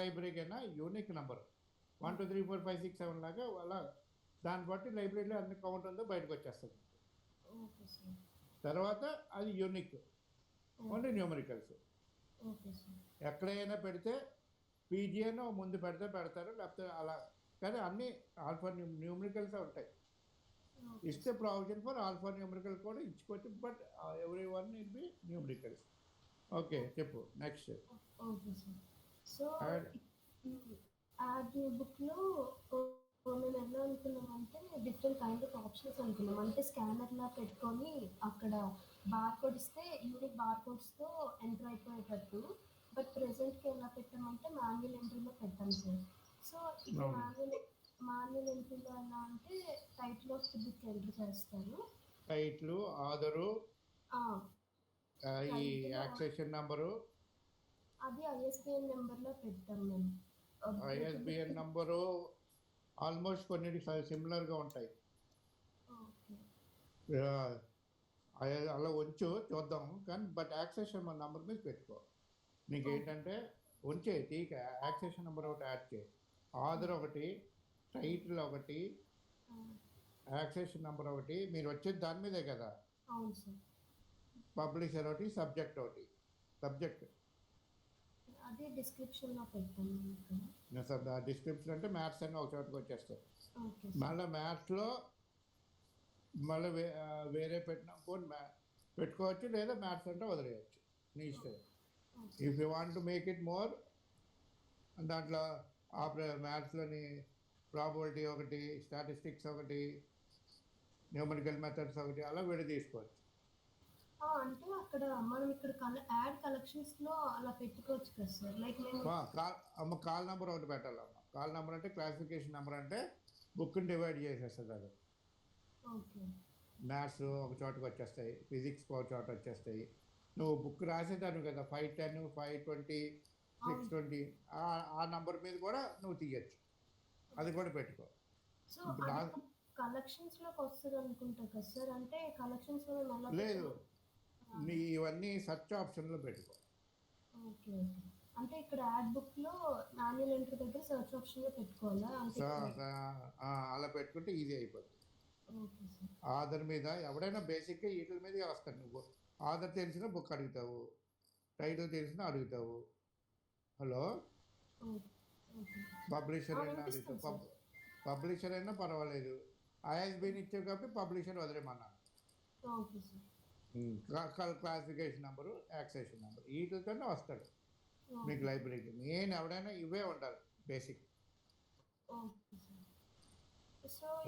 లైబ్రరీకి అయినా unique number 1 2 3 4 5 6 7 లాగా అలా దాన్ని బట్టి లైబ్రరీలో అన్ని కౌంట్ ఉందో బయటకు వచ్చేస్తుంది. Okay sir. తర్వాత అది unique only numericals. Okay sir. ఎక్కడైనా పెడితే పీజీఎన్ ముందు పెడతారు, లేకపోతే అలా. కానీ అన్ని ఆల్ఫా న్యూమరికల్సే ఉంటాయి. ఇస్తే ప్రావిజన్ ఫర్ ఆల్ఫా న్యూమరికల్ కూడా ఇచ్చుకోవచ్చు, but every one it be numericals. Okay చెప్పు next. Okay sir. So add బుక్లో మేము ఎలా అనుకున్నామంటే డిఫరెంట్ కైండ్ ఆఫ్ ఆప్షన్స్ అనుకున్నాం. అంటే స్కానర్లా పెట్టుకొని అక్కడ బార్ కోడ్ ఇస్తే యూనిక్ బార్ కోడ్స్తో ఎంటర్ అయిపోయేటట్టు. బట్ ప్రెసెంట్కి ఎలా పెట్టామంటే మాన్యువల్ ఎంట్రీలో పెట్టాం సార్. సో ఇప్పుడు మాన్యువల్ ఎంట్రీలో ఎలా అంటే title of the book enter చేస్తారు. టైటిల్, ఆథరు, ఈ యాక్సెషన్ నంబరు, అది ఐఎస్బిఎన్ నెంబర్లో పెట్టాం మేము. ఐఎస్బిఎన్ నంబరు ఆల్మోస్ట్ కొన్ని సిమిలర్గా ఉంటాయి. అలా ఉంచు చూద్దాం, కానీ బట్ యాక్సెషన్ నెంబర్ మీద పెట్టుకో. నీకు ఏంటంటే ఉంచే తీక యాక్సెషన్ నెంబర్ ఒకటి యాడ్ చేయి, ఆథర్ ఒకటి, టైటిల్ ఒకటి, యాక్సెషన్ నెంబర్ ఒకటి. మీరు వచ్చేది దాని మీదే కదా. పబ్లిషర్ ఒకటి, సబ్జెక్ట్ ఒకటి. సబ్జెక్ట్ అదే డిస్క్రిప్షన్లో పెట్టాను. డిస్క్రిప్షన్ అంటే మ్యాథ్స్ అని ఒక చోటకి వచ్చేస్తాయి. మళ్ళీ మ్యాథ్స్లో మళ్ళీ వేరే పెట్టినా కూడా పెట్టుకోవచ్చు, లేదా మ్యాథ్స్ అంటే వదిలేయచ్చు, నీ ఇష్టం. If you want to make it more, దాంట్లో మ్యాథ్స్లోని ప్రాబబిలిటీ ఒకటి, స్టాటిస్టిక్స్ ఒకటి, న్యూమరికల్ మెథడ్స్ ఒకటి, అలా విడి తీసుకోవచ్చు. అంటే అక్కడ మనం ఇక్కడ యాడ్ కలెక్షన్స్లో అలా పెట్టుకోవచ్చు కదా సార్. లైక్ అమ్మ కాల్ నెంబర్ ఒకటి పెట్టాలమ్మ. కాల్ నెంబర్ అంటే క్లాసిఫికేషన్ నెంబర్, అంటే బుక్ని డివైడ్ చేసేస్తుంది అది. మ్యాథ్స్ ఒక చోటకి వచ్చేస్తాయి, ఫిజిక్స్ ఒక చోట వచ్చేస్తాయి. నువ్వు బుక్ రాసేదాను కదా 510, 520, 620, ఆ నంబర్ మీద కూడా నువ్వు తీయచ్చు. అది కూడా పెట్టుకో. కలెక్షన్స్లోకి వస్తుంది అనుకుంటా కదా సార్. అంటే కలెక్షన్స్లో లేదు, నీ ఇవన్నీ సెర్చ్ ఆప్షన్లో పెట్టుకో. ఓకే. అంటే ఇక్కడ యాడ్ బుక్లో మాన్యువల్ ఎంట్రీ దగ్గర సెర్చ్ ఆప్షన్లో పెట్టుకోవాలా? అలా పెట్టుకుంటే ఈజీ అయిపోతుంది. ఆధార్ మీద ఎవడైనా బేసిక్గా వీటి మీదే వస్తాను. నువ్వు ఆధార్ తెలిసిన బుక్ అడుగుతావు, టైటిల్ తెలిసిన అడుగుతావు. హలో, పబ్లిషర్ అయినా అడుగుతావు. పబ్లిషర్ అయినా పర్వాలేదు, ఐఎస్బిని ఇచ్చావు కాబట్టి పబ్లిషర్ వదిలేమన్నాను. క్లాసిఫికేషన్ నెంబరు, యాక్సెషన్ నెంబరు, వీటితోనే వస్తాడు మీకు లైబ్రరీకి. మెయిన్ ఎవడైనా ఇవే ఉండాలి బేసిక్.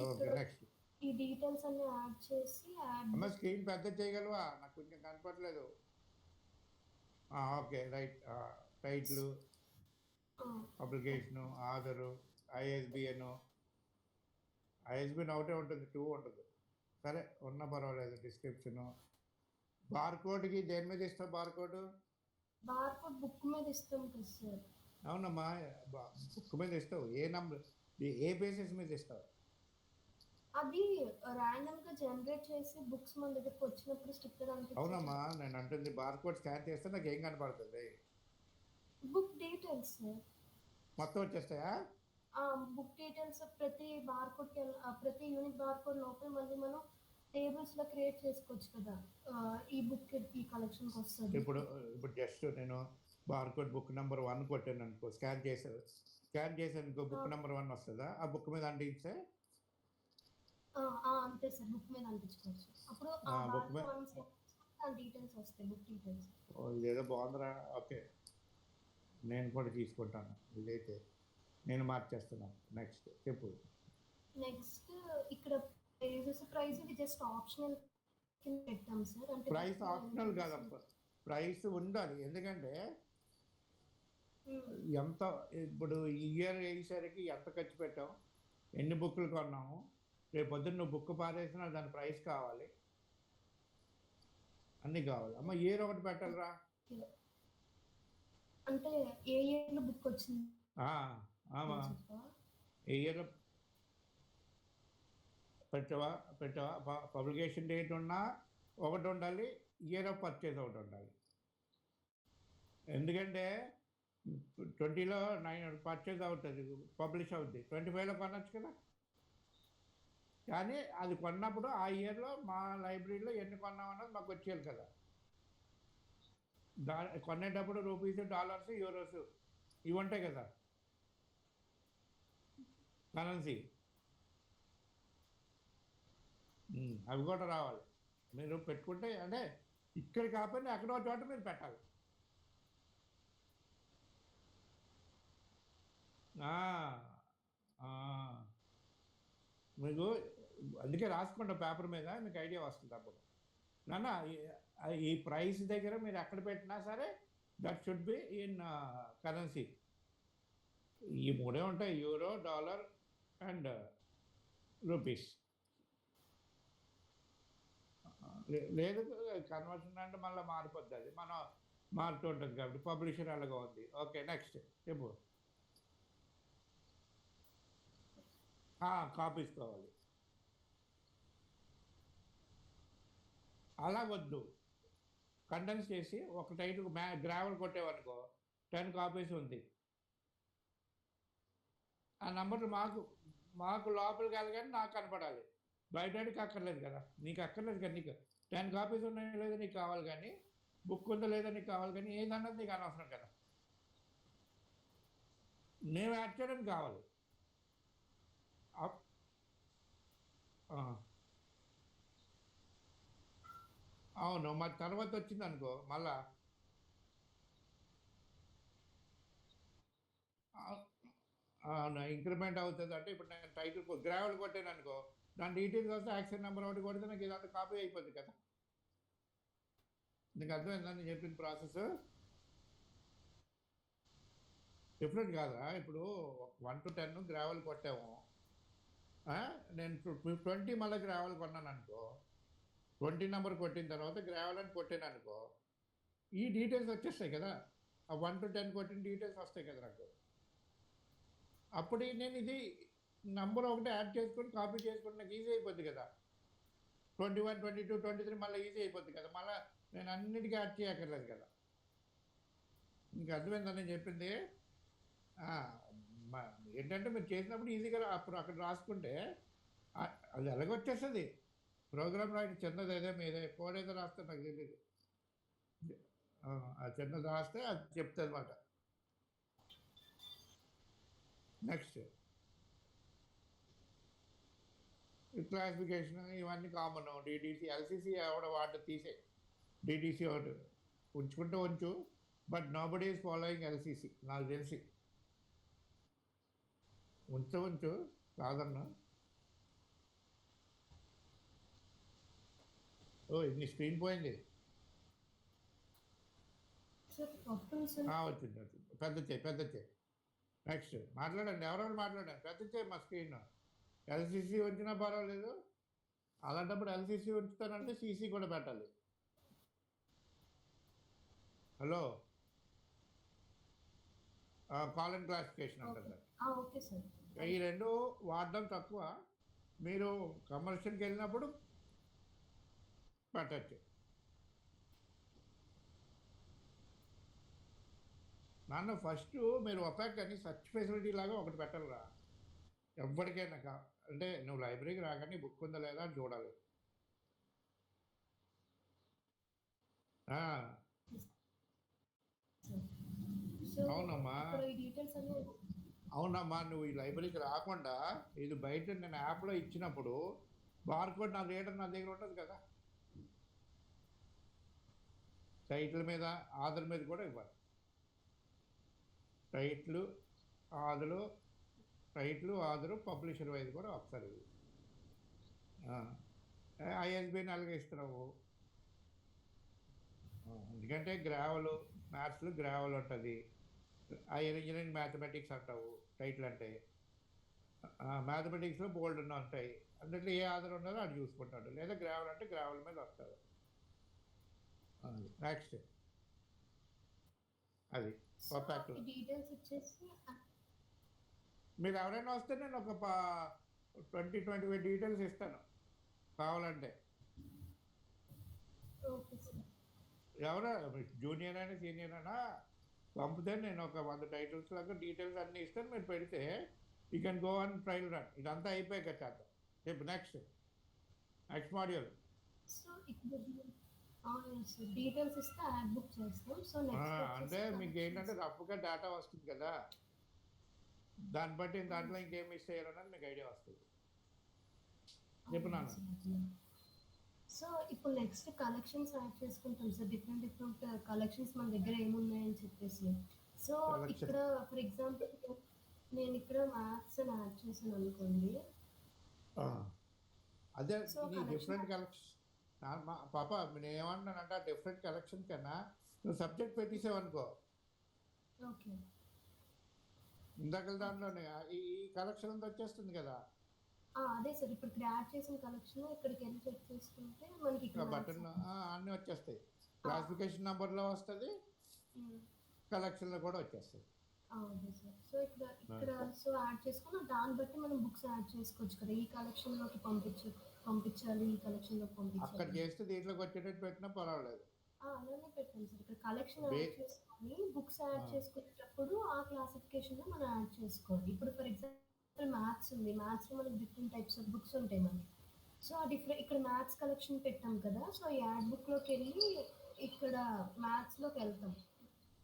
Okay next. ఈ డీటెయిల్స్ అన్ని యాడ్ చేసి అమ్మ స్క్రీన్ పెద్ద చేయగలవా? నాకు కొంచెం కనపడలేదు. Okay right. Title, publication, author, ISBN ఒకటే ఉంటుంది, 2 ఉంటుంది. సరే ఉన్న పర్వాలేదు. డిస్క్రిప్షను, బార్కోడ్కి దేని మీద ఇస్తావు? బార్కోడ్ బుక్ మీద ఇస్తాం కదా సార్. అవునమ్మా, బుక్ మీద ఇస్తావు. ఏ నంబర్, ఏ బేసిస్ మీద ఇస్తావు? అది ర్యాండమ్ గా జనరేట్ చేసి బుక్స్ మన దగ్గరికి వచ్చినప్పుడు స్టిక్కర్ అంటించి. అవునమ్మా, నేను అంటుంది బార్కోడ్ స్కాన్ చేస్తే నాకు ఏం కనపడుతుంది? బుక్ డీటెయిల్స్ మొత్తం వచ్చేస్తాయా? బుక్ డీటెయిల్స్ ప్రతి బార్కోడ్కి, ప్రతి యూనిక్ బార్కోడ్ లోపల మళ్ళీ మనం టేబుల్స్లో క్రియేట్ చేసుకోవచ్చు కదా. ఈ బుక్ ఈ కలెక్షన్కి వస్తుంది. ఇప్పుడు జస్ట్ నేను బార్కోడ్ బుక్ నెంబర్ 1 కొట్టాను అనుకో, స్కాన్ చేశాను అనుకో, బుక్ నెంబర్ 1 వస్తుందా? ఆ బుక్ మీద అంటించే అంతే సార్, బుక్ మీద అంటించుకోవచ్చు. అప్పుడు డీటెయిల్స్ వస్తాయి, బుక్ డీటెయిల్స్. ఇదేదో బాగుందిరా. ఓకే, నేను కూడా తీసుకుంటాను. ఇదైతే నేను మార్చేస్తున్నాను. నెక్స్ట్ చెప్పు. నెక్స్ట్ ఇక్కడ ప్రైస్ ఇది జస్ట్ ఆప్షనల్ పెట్టాం సార్. అంటే ప్రైస్ ఆప్షనల్ కాదమ్మా, ప్రైస్ ఉండాలి. ఎందుకంటే ఎంత ఇప్పుడు ఇయర్ అయ్యేసరికి ఎంత ఖర్చు పెట్టాం, ఎన్ని బుక్లు కొన్నాము, రేపు పొద్దున్న నువ్వు బుక్ పారేసినా దాని ప్రైస్ కావాలి, అన్నీ కావాలి. అమ్మ ఇయర్ ఒకటి పెట్టాలరా. అంటే ఏ ఇయర్లో బుక్ వచ్చింది ఏ ఇయర్లో పెట్టావా? పబ్లికేషన్ డేట్ ఉన్నా ఒకటి ఉండాలి, ఇయర్ ఆఫ్ పర్చేజ్ ఒకటి ఉండాలి. ఎందుకంటే 20లో 9 పర్చేజ్ అవుతుంది, పబ్లిష్ అవుద్ది. 25లో కొనొచ్చు కదా. కానీ అది కొన్నప్పుడు ఆ ఇయర్‌లో మా లైబ్రరీలో ఎన్ని కొన్నామన్నది మాకు వచ్చేయాలి కదా. కొనేటప్పుడు రూపీస్, డాలర్స్, యూరోస్ ఇవి ఉంటాయి కదా కరెన్సీ. అవి కూడా రావాలి. మీరు పెట్టుకుంటే అంటే ఇక్కడ కాకపోయినా ఎక్కడో చోట మీరు పెట్టాలి. ఆ! ఆ! మీకు అందుకే రాసుకుంటా పేపర్ మీద, మీకు ఐడియా వస్తుంది అప్పుడు. నాన్న ఈ ప్రైస్ దగ్గర మీరు ఎక్కడ పెట్టినా సరే that should be in currency. ఈ మూడే ఉంటాయి, యూరో, డాలర్ అండ్ రూపీస్. లేదు కన్వర్షన్ అంటే మళ్ళీ మారిపోద్ది, అది మనం మారుతూ ఉంటుంది కాబట్టి పబ్లిషర్ అలాగా ఉంది. ఓకే, నెక్స్ట్ చెప్పు. కాపీస్ కావాలి. అలా వద్దు, కండెన్స్ చేసి ఒక టైట్ గ్రావెల్ కొట్టేవనుకో 10 కాపీస్ ఉంది. ఆ నంబర్ మాకు మాకు లోపలికి వెళ్ళగానే నాకు కనపడాలి, బయటకి అక్కర్లేదు కదా. నీకు అక్కర్లేదు కదా, నీకు 10 కాపీస్ ఉన్నాయో లేదో నీకు కావాలి, కానీ బుక్ ఉందో లేదో నీకు కావాలి, కానీ ఏదన్నది నీకు అనవసరం కదా. మేము యాడ్ చేయడానికి కావాలి. అవును, మరి తర్వాత వచ్చింది అనుకో మళ్ళా అవును ఇంక్రిమెంట్ అవుతుంది. అంటే ఇప్పుడు నేను టైటిల్ గ్రావెల్ కొట్టాను అనుకో, దాని డీటెయిల్స్ వస్తే యాక్షన్ నెంబర్ ఒకటి కొడితే నాకు ఇదంతా కాపీ అయిపోద్ది కదా. నీకు అర్థమైందా నేను చెప్పిన ప్రాసెస్? డిఫరెంట్ కాదా. ఇప్పుడు 1 to 10 గ్రావెల్ కొట్టాము, నేను 20 మళ్ళీ గ్రావెల్ కొన్నాను అనుకో, 20 నెంబర్ కొట్టిన తర్వాత గ్రావెల్ అని కొట్టాను అనుకో, ఈ డీటెయిల్స్ వచ్చేస్తాయి కదా. ఆ 1 to 10 కొట్టిన డీటెయిల్స్ వస్తాయి కదా నాకు. అప్పుడు నేను ఇది నంబర్ ఒకటి యాడ్ చేసుకొని కాపీ చేసుకుని నాకు ఈజీ అయిపోద్ది కదా. 21, 22, 23 మళ్ళీ ఈజీ అయిపోద్ది కదా. మళ్ళీ నేను అన్నిటికీ యాడ్ చేయక్కర్లేదు కదా. మీకు అర్థమైందని నేను చెప్పింది. ఏంటంటే మీరు చేసినప్పుడు ఈజీగా అప్పుడు అక్కడ రాసుకుంటే అది ఎలాగొచ్చేస్తుంది. ప్రోగ్రామ్ రాయడం చిన్నది ఏదో మీదే కోడ్ ఏదో రాస్తే నాకు తెలియదు. ఆ చిన్నది రాస్తే అది చెప్తుంది అనమాట. నెక్స్ట్ క్లాసిఫికేషన్ ఇవన్నీ కామన్. డిడిసి, ఎల్సిసి ఎవడ వాటి తీసే, డిడిసి ఒకటి ఉంచుకుంటూ ఉంచు. But nobody is following LCC నాకు తెలిసి. ఉంచు కాదన్నా. నీ స్క్రీన్ పోయింది. వచ్చింది. పెద్ద చేయి. నెక్స్ట్ మాట్లాడండి, ఎవరెవరు మాట్లాడండి. పెద్ద చేయి మా స్క్రీన్. ఎల్సిసి ఉంచినా పర్వాలేదు, అలాంటప్పుడు ఎల్సిసి ఉంచుతానంటే సిసి కూడా పెట్టాలి. హలో, కాలన్ క్లాసిఫికేషన్ అంటారు. ఈ రెండు వాడడం తక్కువ. మీరు కమర్షియల్కి వెళ్ళినప్పుడు పెట్టచ్చు. నాన్న ఫస్ట్ మీరు ఒపాక్ అని సర్చ్ ఫెసిలిటీ లాగా ఒకటి పెట్టాలిరా ఎవ్వరికైనా. అంటే నువ్వు లైబ్రరీకి రాగానే బుక్ ఉందా లేదా అని చూడాలి. అవునమ్మా, అవునమ్మా. నువ్వు ఈ లైబ్రరీకి రాకుండా ఇది బయట నేను యాప్లో ఇచ్చినప్పుడు బార్కోడ్ నా రీడర్ నా దగ్గర ఉంటుంది కదా. టైటిల్ మీద, ఆధర్ మీద కూడా ఇవ్వాలి. టైట్లు, ఆధరు, పబ్లిషర్ వైజ్ కూడా ఒకసారి ఐఎస్బిని అలాగే ఇస్తున్నావు. ఎందుకంటే మ్యాథ్స్లో గ్రావెల్ ఉంటుంది, ఇంజనీరింగ్ మ్యాథమెటిక్స్ అంటావు టైటిల్ అంటే. మ్యాథమెటిక్స్లో బోల్డ్ ఉంటాయి, అందులో ఏ ఆధార్ ఉన్నదో అది చూసుకుంటాడు. లేదా గ్రావెల్ అంటే గ్రావెల్ మీద వస్తాడు. నెక్స్ట్ అది డీటెయిల్స్ వచ్చేసి మీరు ఎవరైనా వస్తే నేను ఒక 20-25 డీటెయిల్స్ ఇస్తాను కావాలంటే. ఎవరో జూనియర్ అయినా సీనియర్ అయినా పంపితే నేను ఒక 100 టైటిల్స్ లాగా డీటెయిల్స్ అన్నీ ఇస్తాను, మీరు పెడితే you can go on trial run. ఇదంతా అయిపోయాక చేద్దాం. రేపు నెక్స్ట్ మాడ్యూల్. సో ఇప్పుడు అవును సార్, డీటెయిల్స్ ఇస్తే యాడ్ బుక్ చేస్తాం. సో నెక్స్ట్ అంటే వచ్చేసి మీకు ఏంటంటే కలెక్షన్స్. రఫ్గా డేటా వస్తుంది కదా, దాన్ని బట్టి దాంట్లో ఇంకేం మిస్ చేయాలన్నది మీకు ఐడియా వస్తుంది. చెప్పున్నాను. సో ఇప్పుడు నెక్స్ట్ కలెక్షన్స్ యాడ్ చేసుకుంటాం సార్. డిఫరెంట్ డిఫరెంట్ కలెక్షన్స్ మన దగ్గర ఏమున్నాయని చెప్పేసి. సో కలెక్షన్ ఇక్కడ ఫర్ ఎగ్జాంపుల్ నేను ఇక్కడ మ్యాథ్స్ అని యాడ్ చేశాను అనుకోండి. అదే సో నీ కలెక్షన్ డిఫరెంట్ కలెక్షన్. పాప నేను ఏమంటున్నానంటే డిఫరెంట్ కలెక్షన్ కన్నా నువ్వు సబ్జెక్ట్ పెట్టేసావనుకో, ఓకే. ఇందాక దాంట్లోనే ఈ కలెక్షన్ అంతా వచ్చేస్తుంది కదా. అదే సార్, ఇప్పుడు ఇక్కడ యాడ్ చేసిన కలెక్షన్ ఇక్కడికి వెళ్ళి చెక్ చేసుకుంటే మనకి ఇక్కడ బటన్ అన్నీ వచ్చేస్తాయి. క్లాసిఫికేషన్ నెంబర్లో వస్తుంది, కలెక్షన్లో కూడా వచ్చేస్తుంది. అదే సార్. సో ఇక్కడ సో యాడ్ చేసుకుని దాన్ని బట్టి మనం బుక్స్ యాడ్ చేసుకోవచ్చు కదా. ఈ కలెక్షన్లోకి పంపించాలి, ఈ కలెక్షన్లోకి అక్కడ పంపించాలి. చేస్తే దీంట్లోకి వచ్చేటట్టు పెట్టినా పర్వాలేదు. అలానే పెట్టాను సార్. ఇక్కడ కలెక్షన్ యాడ్ చేసుకొని బుక్స్ యాడ్ చేసుకునేటప్పుడు ఆ క్లాసిఫికేషన్లో మనం యాడ్ చేసుకోవాలి. ఇప్పుడు ఫర్ ఎగ్జాంపుల్ మ్యాథ్స్ ఉంది. మ్యాథ్స్లో మనకి డిఫరెంట్ టైప్స్ ఆఫ్ బుక్స్ ఉంటాయి మనకి. సో ఆ డిఫరెంట్ ఇక్కడ మ్యాథ్స్ కలెక్షన్ పెట్టాం కదా. సో ఈ యాడ్ బుక్లోకి వెళ్ళి ఇక్కడ మ్యాథ్స్లోకి వెళ్తాం.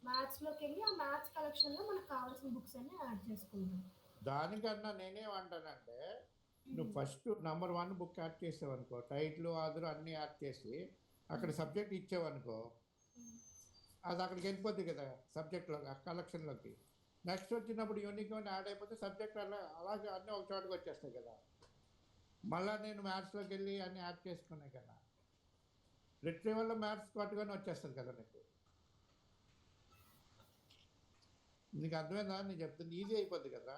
మ్యాథ్స్లోకి వెళ్ళి ఆ మ్యాథ్స్ కలెక్షన్లో మనకు కావాల్సిన బుక్స్ అన్ని యాడ్ చేసుకుంటాం. దానికన్నా నేనేమంటానంటే, నువ్వు ఫస్ట్ నెంబర్ 1 బుక్ యాడ్ చేసావనుకో, టైటిల్ ఆధర్ అన్నీ యాడ్ చేసి అక్కడ సబ్జెక్ట్ ఇచ్చావనుకో, అది అక్కడికి వెళ్ళిపోద్ది కదా సబ్జెక్ట్లో, కలెక్షన్లోకి. నెక్స్ట్ వచ్చినప్పుడు యూనిక్ అని యాడ్ అయిపోతే సబ్జెక్ట్ అలాగే అన్నీ ఒక చోటకి వచ్చేస్తాయి కదా. మళ్ళీ నేను మ్యాథ్స్లోకి వెళ్ళి అన్నీ యాడ్ చేసుకునే కదా, రిట్రీవల్లో మ్యాథ్స్ కొట్టుకొని వచ్చేస్తుంది కదా నీకు. నీకు అర్థమైందా? నేను చెప్తుంది ఈజీ అయిపోద్ది కదా.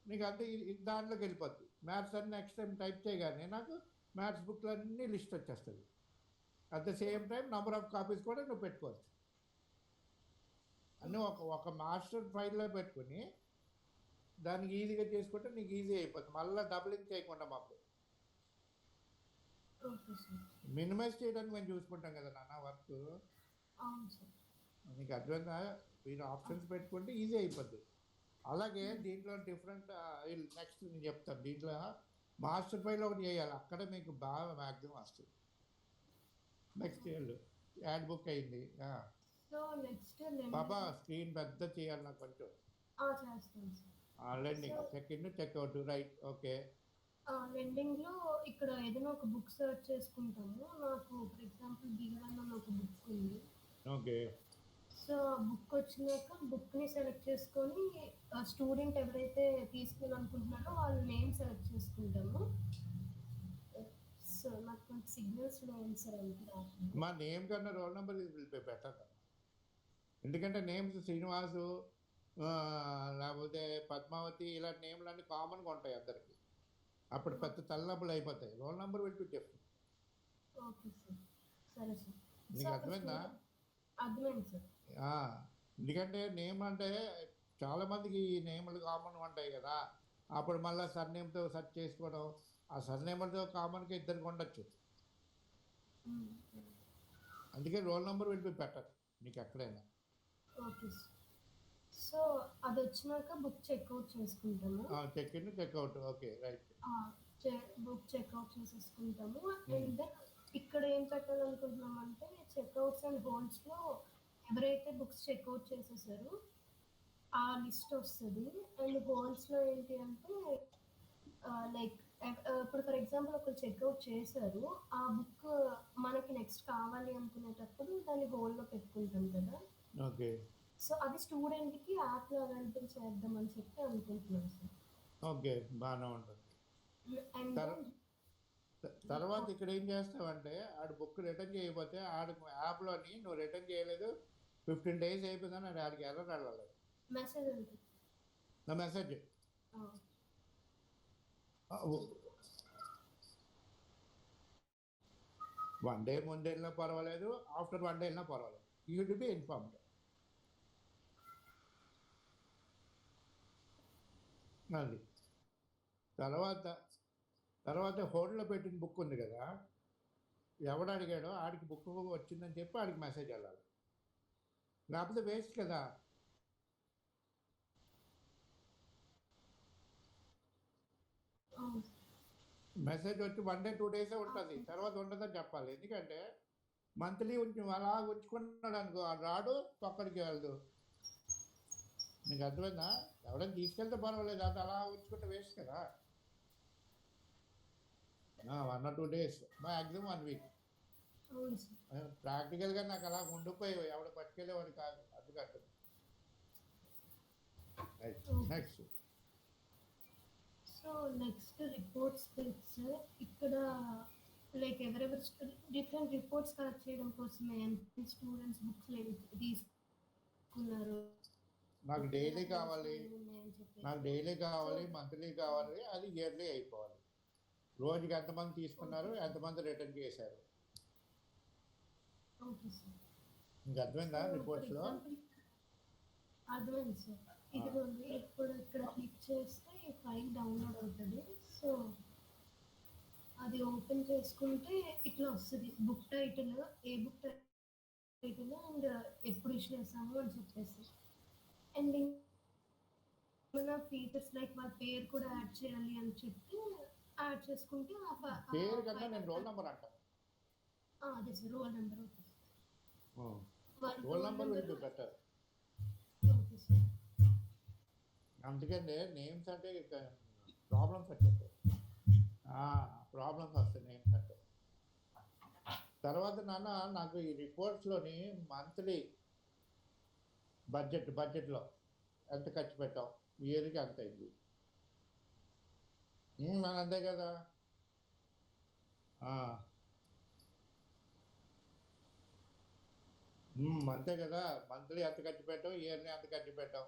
నీకు అంతే దాంట్లోకి వెళ్ళిపోద్ది. మ్యాథ్స్ అన్ని నెక్స్ట్ టైం టైప్ చేయగానే నాకు మ్యాథ్స్ బుక్లు అన్నీ లిస్ట్ వచ్చేస్తుంది. At the same time number of copies కూడా నువ్వు పెట్టుకోవచ్చు. అన్నీ ఒక మాస్టర్ ఫైల్లో పెట్టుకుని దానికి ఈజీగా చేసుకుంటే నీకు ఈజీ అయిపోతుంది. మళ్ళీ డబులింగ్ చేయకుండా మాకు మినిమైజ్ చేయడానికి మేము చూసుకుంటాం కదా నాన్న వర్క్. నీకు అర్థంగా మీరు ఆప్షన్స్ పెట్టుకుంటే ఈజీ అయిపోద్ది. అలాగే దీంట్లో డిఫరెంట్ నెక్స్ట్ నేను చెప్తాను. దీంట్లో మాస్టర్ ఫైల్ ఒకటి చేయాలి, అక్కడ మీకు బాగా మ్యాక్సిమం వస్తుంది. నెక్స్ట్ యాడ్ బుక్ అయింది. బాబా స్క్రీన్ పెద్ద చేయాలి నాకు కొంచెం. Lending check in checkout right. Okay. లెండింగ్లో ఇక్కడ ఏదైనా ఒక బుక్ సెర్చ్ చేసుకుంటాము. నాకు ఫర్ ఎగ్జాంపుల్ B1 అని ఒక బుక్ ఉంది. ఓకే. సో బుక్ వచ్చినాక బుక్ని సెలెక్ట్ చేసుకొని స్టూడెంట్ ఎవరైతే తీసుకోవాలనుకుంటున్నారో వాళ్ళ నేమ్ సెలెక్ట్ చేసుకుంటాము. సో నాకు కొంచెం సిగ్నల్స్ లేదు సార్. మా నేమ్ కన్నా role number will be better. ఎందుకంటే నేమ్స్ శ్రీనివాసు లేకపోతే పద్మావతి ఇలాంటి నేమ్లు అన్నీ కామన్గా ఉంటాయి అందరికి. అప్పుడు పెద్ద తలనొప్పులు అయిపోతాయి. Role number will be different. Okay sir. సరే సార్. నీకు అర్థమైందా? అర్థమైంది సార్. ఎందుకంటే నేమ్ అంటే చాలామందికి ఈ నేమ్లు కామన్గా ఉంటాయి కదా. అప్పుడు మళ్ళీ సర్నేమ్తో సెర్చ్ చేసుకోవడం, ఆ సర్నేమ్లతో కామన్గా ఇద్దరికి ఉండొచ్చు. అందుకే roll number will be better నీకు ఎక్కడైనా. Okay sir. సో అది వచ్చినాక బుక్ చెక్అవుట్ చేసుకుంటాము. Check in checkout. Okay right. Book checkout చేసేసుకుంటాము. అండ్ దెన్ ఇక్కడ ఏం పెట్టాలనుకుంటున్నామంటే చెక్అవుట్స్ అండ్ హోల్డ్స్లో ఎవరైతే బుక్స్ చెక్అవుట్ చేసేసారో ఆ లిస్ట్ వస్తుంది. అండ్ హోల్డ్స్లో ఏంటి అంటే లైక్ ఇప్పుడు ఫర్ ఎగ్జాంపుల్ ఒకరు చెక్అవుట్ చేశారు, ఆ బుక్ మనకి నెక్స్ట్ కావాలి అనుకునేటప్పుడు దాన్ని హోల్డ్లో పెట్టుకుంటాం కదా. ఓకే. సో అది స్టూడెంట్కి యాప్లో అవైలబుల్ చేద్దామని చెప్పి అనుకుంటున్నాను సార్. ఓకే, బాగానే ఉంటుంది. అండ్ తర్వాత ఇక్కడ ఏం చేస్తావంటే ఆడు బుక్ రిటర్న్ చేయకపోతే ఆడు యాప్లోని నువ్వు రిటర్న్ చేయలేదు 15 days అయిపోయిందని ఆడికి ఎర్రర్ వెళ్ళాలి. మెసేజ్ ఉంటుంది. నా మెసేజ్ 1 day ముందు వెళ్ళినా పర్వాలేదు, ఆఫ్టర్ 1 day వెళ్ళినా పర్వాలేదు. You will be informed. అది తర్వాత హోల్డ్లో పెట్టిన బుక్ ఉంది కదా, ఎవడు అడిగాడో ఆడికి బుక్ వచ్చిందని చెప్పి ఆడికి మెసేజ్ వెళ్ళాలి, లేకపోతే వేస్ట్ కదా. అవును. మెసేజ్ వచ్చి 1 డే 2 డేసే ఉంటుంది, తర్వాత ఉండదని చెప్పాలి. ఎందుకంటే మంత్లీ అలా ఉంచుకున్నాడు అనుకో, ఆ రాడు పక్కడికి వెళ్ళదు. నీకు అర్థమైందా? ఎవడైనా తీసుకెళ్తే పర్వాలేదు, అది అలా ఉంచుకుంటే వేస్ట్ కదా. 1 or 2 days, మ్యాక్సిమం 1 week. అవును సార్. ప్రాక్టికల్గా నాకు అలా ఉండిపోయి ఎవడు పట్టుకెళ్ళేవాడు కాదు, అందుకంటే. Next so next reports sir, ఇక్కడ లైక్ ఎవరెవరు డిఫరెంట్ రిపోర్ట్స్ కలెక్ట్ చేయడం కోసమే ఎంత స్టూడెంట్స్ బుక్స్ తీసుకున్నారు, నాకు డైలీ కావాలి, ఉన్నాయని చెప్పేసి. నాకు డైలీ కావాలి, మంత్లీ కావాలి, అది ఇయర్లీ అయిపోవాలి. రోజుకి ఎంతమంది తీసుకున్నారు, ఎంతమంది రిటర్న్ చేశారు, ఓకే సార్. మీకు అర్థమైందా రిపోర్ట్స్లో? అర్థమైంది సార్. ఇదిగోండి, ఇప్పుడు ఇక్కడ క్లిక్ చేస్తే ఈ ఫైల్ డౌన్లోడ్ అవుతుంది. సో అది ఓపెన్ చేసుకుంటే ఇట్లా వస్తుంది book title, A book title and ఎప్పుడు ఇష్యూ చేసాము అని చెప్పేసి. అండ్ ఏమైనా ఫీచర్స్ లైక్ వాళ్ళ పేరు కూడా యాడ్ చేయాలి అని చెప్పి యాడ్ చేసుకుంటే పేరు కన్నా నేను రోల్ నెంబర్ అంటాను. అదే sir, roll number. Role number will be better. Okay sir. అందుకనే నేమ్స్ అంటే ప్రాబ్లమ్స్ వచ్చేస్తాయి, ప్రాబ్లమ్స్ వస్తాయి నేమ్స్ అంటే. తర్వాత నాన్న నాకు ఈ రిపోర్ట్స్లోని మంత్లీ బడ్జెట్లో ఎంత ఖర్చు పెట్టాం, ఇయర్కి ఎంత అయింది, మన అంతే కదా. అంతే కదా, మంత్లీ ఎంత ఖర్చు పెట్టాం, ఇయర్లీ ఎంత ఖర్చు పెట్టాం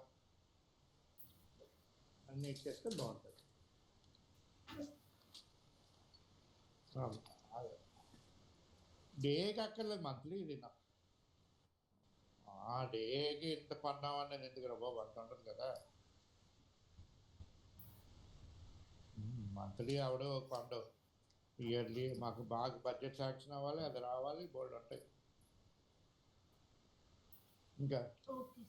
అన్నీ ఇచ్చేస్తే బాగుంటుంది. డేకి అక్కర్లేదు, మంత్లీ ఇది డేకి ఇంత పన్నామని నేను ఎందుకు బాబు అంత ఉంటుంది కదా. మంత్లీ ఆవిడ ఒక పండు, ఇయర్లీ మాకు బాగా బడ్జెట్ శాంక్షన్ అవ్వాలి, అది రావాలి, బోర్డు ఉంటాయి. ఇంకా ఓకే.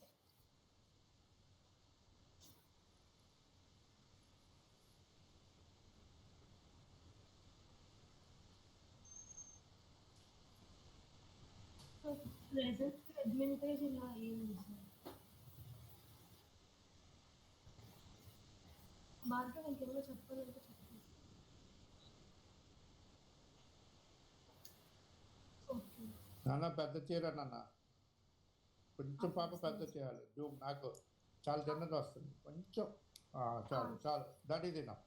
ప్రెజెంట్ అడ్మిన్ పేజ్ ఇలా అయ్యింది సార్. భార్గవ్ ఇంకేమైనా చెప్పాలంటే చెప్పండి. ఓకే. నాన్న పెద్ద చీర నాన్న, కొంచెం పాప పెద్ద చేయాలి, నాకు చాలా చిన్నది వస్తుంది, కొంచెం చాలు చాలు దట్ ఈజ్ ఇనఫ్.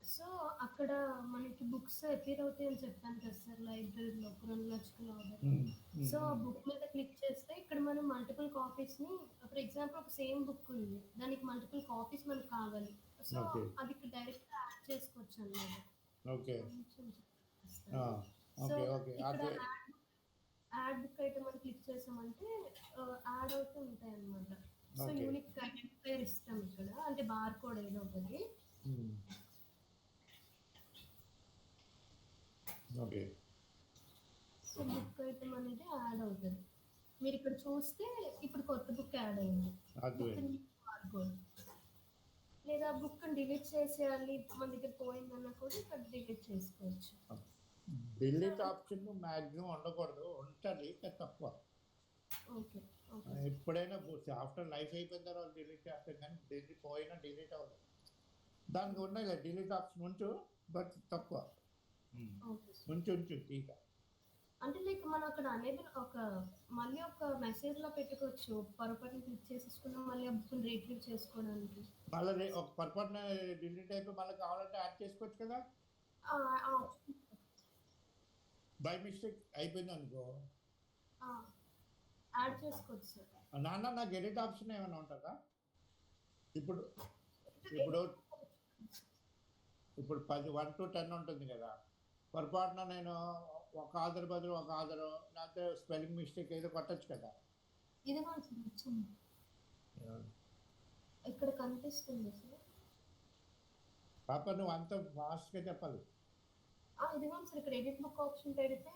సో అక్కడ మనకి బుక్స్ అపీర్ అవుతాయి అని చెప్పాను కదా సార్, లైబ్రరీలో 2 లక్షల ఆర్డర్. సో ఆ బుక్ మీద క్లిక్ చేస్తే ఇక్కడ మనం మల్టిపుల్ కాపీస్ని, ఫర్ ఎగ్జాంపుల్ ఒక సేమ్ బుక్ ఉంది, దానికి మల్టిపుల్ కాపీస్ మనకు కావాలి. సో అది ఇక్కడ డైరెక్ట్గా యాడ్ చేసుకోవచ్చు అన్నమాట. ఓకే సో ఓకే ఇక్కడ యాడ్ బుక్ అయితే మనం క్లిక్ చేసామంటే యాడ్ అవుతూ ఉంటాయి అన్నమాట. సో యూనిక్ ఐడెంటిఫైర్ ఇస్తాం ఇక్కడ, అంటే బార్ కోడ్ ఏదో ఒకటి. ఓకే. సో బుక్ ఐటమ్ అనేది యాడ్ అవుతుంది. మీరు ఇక్కడ చూస్తే ఇప్పుడు కొత్త బుక్ యాడ్ అయింది, బార్ కోడ్. లేదా బుక్ డిలీట్ చేసేయాలి, మన దగ్గర పోయిందన్నా కూడా ఇక్కడ డిలీట్ చేసుకోవచ్చు. డిలీట్ ఆప్షన్ మ్యాక్సిమం ఉండకూడదు, ఉంటుంది తక్కువ. ఓకే. ఎప్పుడైనా ఆఫ్టర్ లైఫ్ అయిపోయిన తర్వాత డిలీట్ చేస్తాం, కానీ పోయినా డిలీట్ అవ్వదు. దానికి ఉన్నాయి డిలీట్ ఆప్షన్ ఉంచు, బట్ తక్కువ ఉంచు ఇక. అంటే లైక్ మనం అక్కడ అనేబుల్ మళ్ళీ ఒక మెసేజ్ లో పెట్టుకోవచ్చు, పొరపాటున క్లిక్ చేసేసుకున్నాం మళ్ళీ ఆ బుక్ రీట్రీవ్ చేసుకోవడానికి. మళ్ళీ ఒక పొరపాటున డిలీట్ అయిపోయి మళ్ళీ కావాలంటే యాడ్ చేసుకోవచ్చు కదా. బై మిస్టేక్ అయిపోయింది అనుకో, యాడ్ చేసుకోవచ్చు సార్. నాన్న నాకు ఎడిట్ ఆప్షన్ ఏమైనా ఉంటుందా? ఇప్పుడు 1 to 10 ఉంటుంది కదా, పొరపాటున నేను ఒక ఆధార్ బదులు ఒక ఆధారు, లేకపోతే స్పెల్లింగ్ మిస్టేక్ ఏదో కొట్టచ్చు కదా. ఇది ఇక్కడ కనిపిస్తుంది సార్. పాప నువ్వు అంత ఫాస్ట్గా చెప్పాలి. ఇదిగోండి సార్ ఇక్కడ ఎడిట్ బుక్ ఆప్షన్ పెడితే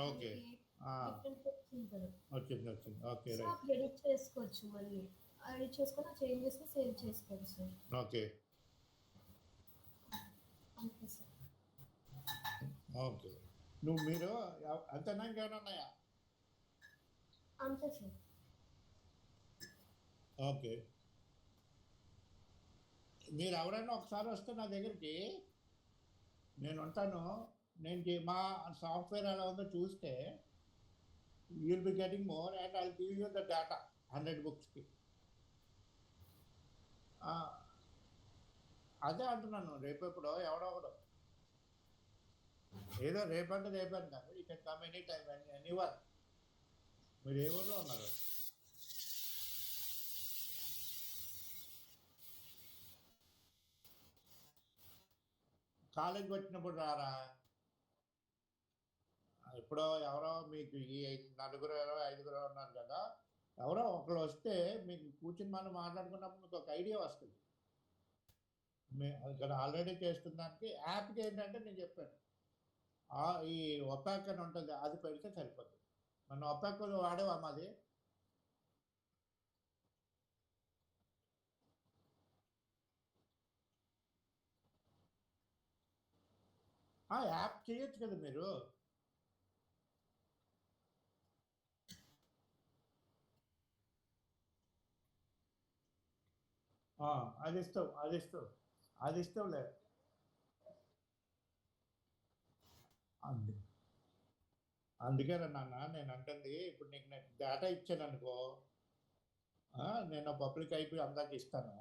ఓకే. మనకి ఆ! డిఫరెంట్ ఉంటుంది. వచ్చింది. ఓకే. So right. అప్పుడు ఎడిట్ చేసుకోవచ్చు మళ్ళీ. ఎడిట్ చేసుకొని ఆ చేంజెస్ని సేవ్ చేసుకోవచ్చు సార్. ఓకే. అంతే సార్. ఓకే. మీరు అంతేనా ఇంకేమైనా ఉన్నాయా? అంతే సార్. ఓకే. మీరు ఎవరైనా ఒకసారి వస్తే నా దగ్గరికి నేను ఉంటాను. మా సాఫ్ట్‌వేర్ ఎలా ఉందో చూస్తే you will be getting more and I will give you the data 100 బుక్స్‌కి. ఆ! అదే అంటున్నాను. రేపెప్పుడో ఎవడో ఒకడు ఏదో రేపంటే రేపని కాదు. You can come any time anyone. మీరు ఏ ఊర్లో ఉన్నారు? కాలేజ్‌కి వచ్చినప్పుడు రారా? ఎప్పుడో ఎవరో మీకు ఈ నలుగురో, ఐదుగురో ఉన్నారు కదా! ఎవరో ఒకళ్ళు వస్తే మీకు కూర్చొని మనం మాట్లాడుకున్నప్పుడు మీకు ఒక ఐడియా వస్తది. ఇక్కడ ఆల్రెడీ చేస్తున్న దానికి యాప్‌కి ఏంటంటే నేను చెప్పాను. ఈ ఒపాక్ అని ఉంటది. అది పెడితే సరిపోద్ది. మన ఒపాక్ వాడావా మాది? యాప్ చేయొచ్చు కదా మీరు. ఆ! అది ఇస్తాంలే. అందు అందుకేరా నాన్న నేనంటుంది ఇప్పుడు నీకు నేను డేటా ఇచ్చాననుకో, నేను పబ్లిక్ ఐపీ అందరికి ఇస్తాను.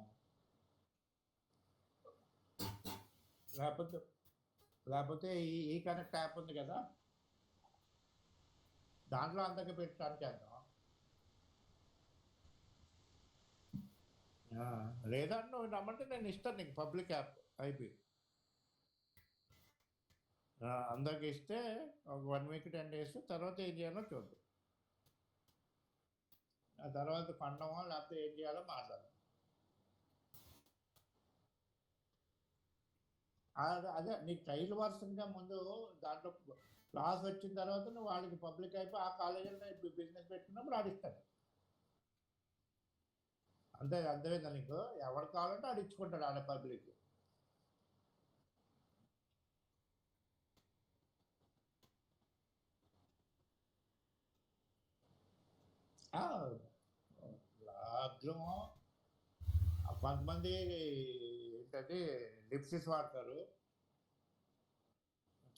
లేపోతే లేపోతే ఈ కనెక్ట్ యాప్ ఉంది కదా! దాంట్లో అందరికి పెట్టడానికి చేద్దాం. లేదా నువ్వు రమ్మంటే నేను ఇస్తాను నీకు పబ్లిక్ యాప్ ఐపీ. అందరికి ఇస్తే ఒక 1 వీక్ 10 డేస్ తర్వాత ఏం చేయాలో చూద్దాం. ఆ తర్వాత పండమో లేకపోతే ఏం చేయాలో మాట్లాడదాం. అదే నీకు ట్రయల్ వర్షన్‌గా ముందు దాంట్లో క్లాస్ వచ్చిన తర్వాత నువ్వు వాడికి పబ్లిక్ అయిపోయి ఆ కాలేజీలో బిజినెస్ పెట్టుకున్నప్పుడు ఆడిస్తాడు. అంతే అర్థమైందా నీకు? ఎవడు కావాలంటే ఆడు ఇచ్చుకుంటాడు ఆడ పబ్లిక్. ఆ! లాగ్‌లో కొంతమంది ఏంటంటే లిప్సిస్ వాడతారు.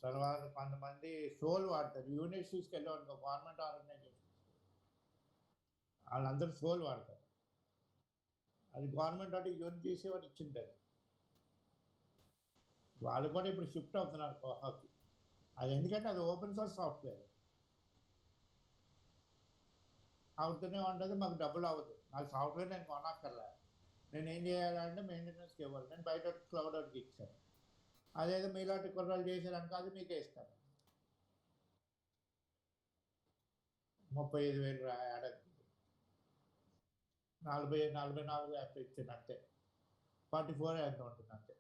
తర్వాత కొంతమంది సోల్ వాడతారు. యూనిట్ తీసుకెళ్ళామనుకో గవర్నమెంట్ ఆర్గనైజేషన్ వాళ్ళందరూ సోల్ వాడతారు. అది గవర్నమెంట్ అంటే యూనిట్ తీసి వాడు ఇచ్చింటారు. వాళ్ళు కూడా ఇప్పుడు షిఫ్ట్ అవుతున్నారు కోహాకి. అది ఎందుకంటే అది ఓపెన్ సోర్స్ సాఫ్ట్‌వేర్. అవుతూనే ఉంటది. మాకు డబ్బులు అవ్వదు. నాకు సాఫ్ట్‌వేర్ నేను కొనక్కర్లే. నేనేం చేయాలంటే మెయింటెనెన్స్‌కి ఇవ్వాలి. నేను బయట క్లౌడ్ వాడికి ఇచ్చాను. అదేదో మీలాంటి కుర్రాళ్ళు చేశారనుకో అది మీకే ఇస్తాను. 35,000 ఏడాదికి. 44 ఎంత ఇచ్చాను అంతే. 44 ఎంతో ఉంటుంది అంతే.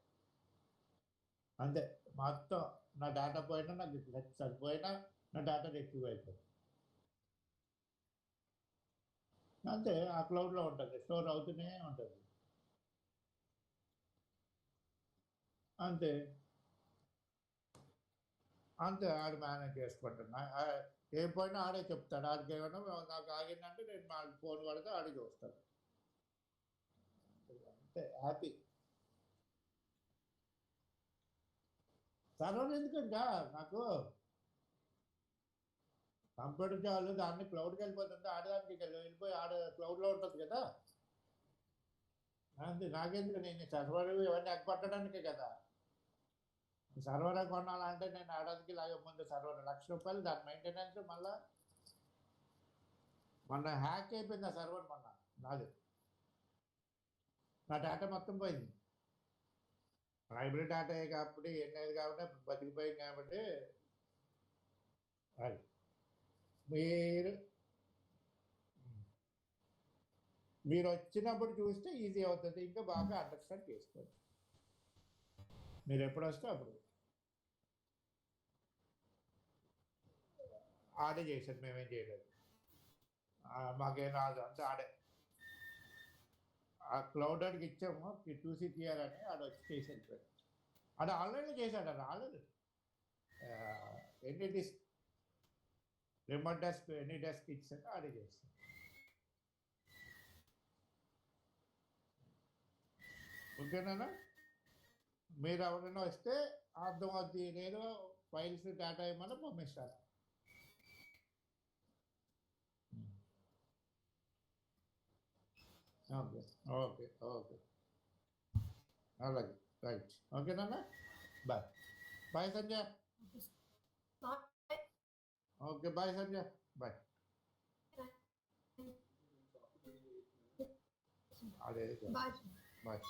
అంతే. మొత్తం నా డేటా పోయినా నాకు సరిపోయినా నా డేటా రిట్రీవ్ అయిపోయింది. అంతే ఆ క్లౌడ్‌లో ఉంటది. స్టోర్ అవుతూనే ఉంటది. అంతే. అంతే ఆడు మేనేజ్ చేసుకుంటాడు. ఏం పోయినా ఆడే చెప్తాడు. ఆడికేమన్నా నాకు ఆగిందంటే నేను ఫోన్ కొడితే ఆడే చూస్తాడు. అంతే హ్యాపీ. సర్వర్ ఎందుకింకా నాకు కంప్యూటర్ చాలు దాన్ని క్లౌడ్‌కి వెళ్ళిపోతుంటే ఆడదానికి వెళ్ళిపోయి క్లౌడ్‌లో ఉంటది కదా! అంతే నాకెందుకు నేను సర్వర్ ఇవన్నీ ఎగ్గొట్టడానికే కదా! సర్వరే కొనాలంటే నేను ఏడాదికి ఇలాగే ముందు సర్వర్ ₹1,00,000 దాని మెయింటెనెన్స్ మళ్ళా మొన్న హ్యాక్ అయిపోయింది ఆ సర్వర్ మొన్న నాది. నా డేటా మొత్తం పోయింది. ప్రైమరీ డేటాయే కాబట్టి ఏం లేదు కాబట్టి అప్పుడు బతికిపోయింది కాబట్టి అది. మీరు మీరొచ్చినప్పుడు చూస్తే ఈజీ అవుతది. ఇంకా బాగా అండర్‌స్టాండ్ చేసుకోవచ్చు. మీరెప్పుడొస్తే అప్పుడు. ఆడే చేశాడు, మేమేం చేయలేదు. మాకేం రాదు అంటే ఆడే ఆ క్లౌడ్ అడికి ఇచ్చాము 2CTR అని ఆడ వచ్చి చేసి వెళ్ళిపోయాడు. ఆడ ఆన్లైన్లో చేశాడు, అది రాలేదు. Any disk remote desk AnyDesk ఇచ్చాక ఆడే చేస్తాడు. ఓకేనా? మీరు ఎవరైనా వస్తే అర్థమవుద్ది, నేను ఫైల్స్ డేటా ఏమన్నా పంపిస్తాను. ఓకే ఓకే ఓకే అలాగే రైట్. ఓకేనా? Bye bye Sanjay. Okay bye Sanjay, bye. అదే బాయ్. బాయ్.